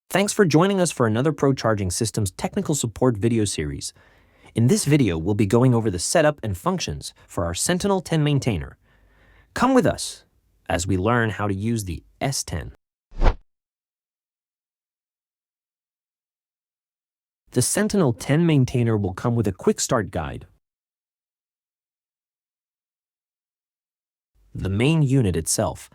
Thanks for joining us for another Pro Charging Systems technical support video series. In this video, we'll be going over the setup and functions for our Sentinel 10 maintainer. Come with us as we learn how to use the S10. The Sentinel 10 maintainer will come with a quick start guide, the main unit itself,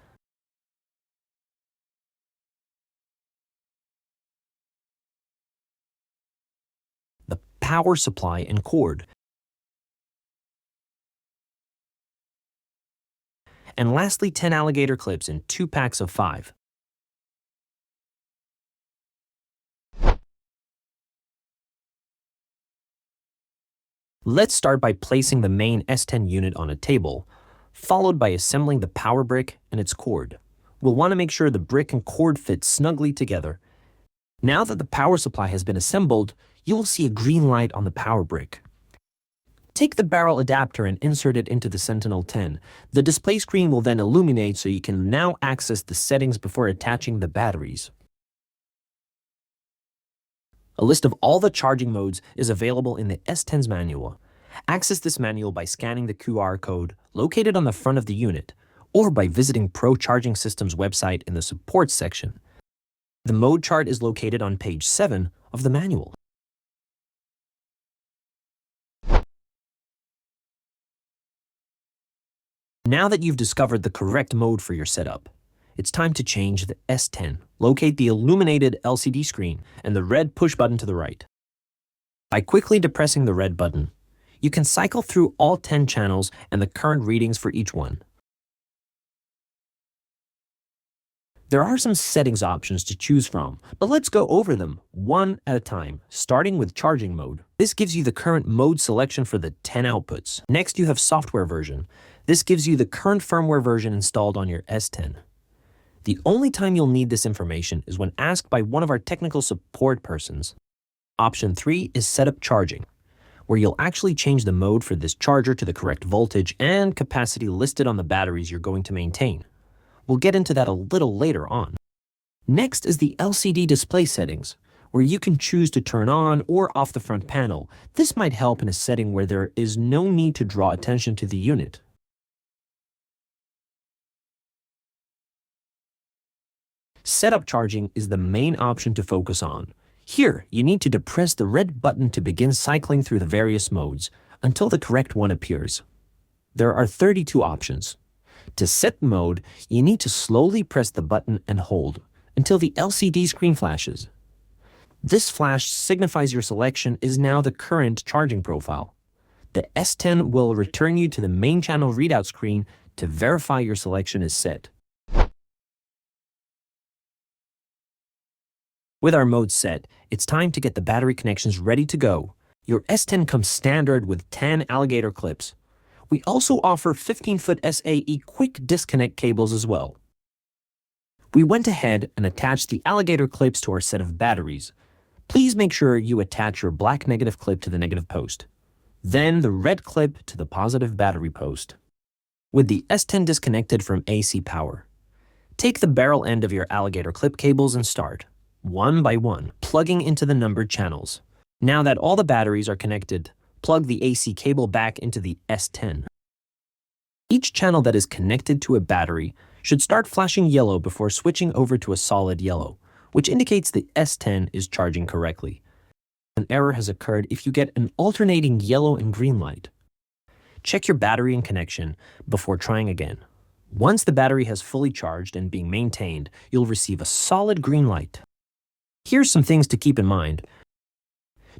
the power supply and cord, and lastly 10 alligator clips in 2 packs of 5. Let's start by placing the main S10 unit on a table, followed by assembling the power brick and its cord. We'll want to make sure the brick and cord fit snugly together. Now that the power supply has been assembled, you will see a green light on the power brick. Take the barrel adapter and insert it into the Sentinel 10. The display screen will then illuminate so you can now access the settings before attaching the batteries. A list of all the charging modes is available in the S10's manual. Access this manual by scanning the QR code located on the front of the unit, or by visiting Pro Charging Systems website in the support section. The mode chart is located on page 7 of the manual. Now that you've discovered the correct mode for your setup, it's time to change the S10. Locate the illuminated LCD screen and the red push button to the right. By quickly depressing the red button, you can cycle through all 10 channels and the current readings for each one. There are some settings options to choose from, but let's go over them one at a time, starting with charging mode. This gives you the current mode selection for the 10 outputs. Next, you have software version. This gives you the current firmware version installed on your S10. The only time you'll need this information is when asked by one of our technical support persons. Option 3 is setup charging, where you'll actually change the mode for this charger to the correct voltage and capacity listed on the batteries you're going to maintain. We'll get into that a little later on. Next is the LCD display settings, where you can choose to turn on or off the front panel. This might help in a setting where there is no need to draw attention to the unit. Setup charging is the main option to focus on. Here, you need to depress the red button to begin cycling through the various modes until the correct one appears. There are 32 options. To set the mode, you need to slowly press the button and hold until the LCD screen flashes. This flash signifies your selection is now the current charging profile. The S10 will return you to the main channel readout screen to verify your selection is set. With our mode set, it's time to get the battery connections ready to go. Your S10 comes standard with 10 alligator clips. We also offer 15-foot SAE quick disconnect cables as well. We went ahead and attached the alligator clips to our set of batteries. Please make sure you attach your black negative clip to the negative post, then the red clip to the positive battery post. With the S10 disconnected from AC power, take the barrel end of your alligator clip cables and start, one by one, plugging into the numbered channels. Now that all the batteries are connected, plug the AC cable back into the S10. Each channel that is connected to a battery should start flashing yellow before switching over to a solid yellow, which indicates the S10 is charging correctly. An error has occurred if you get an alternating yellow and green light. Check your battery and connection before trying again. Once the battery has fully charged and being maintained, you'll receive a solid green light. Here's some things to keep in mind.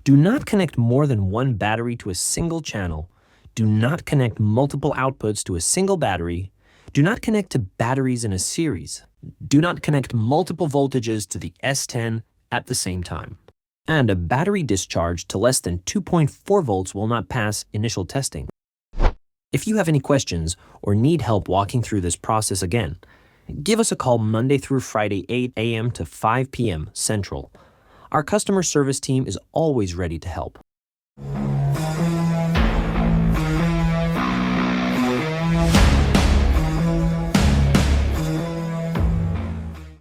Do not connect more than one battery to a single channel. Do not connect multiple outputs to a single battery. Do not connect to batteries in a series. Do not connect multiple voltages to the S10 at the same time. And a battery discharge to less than 2.4 volts will not pass initial testing. If you have any questions or need help walking through this process again, give us a call Monday through Friday, 8 a.m. to 5 p.m. Central. Our customer service team is always ready to help.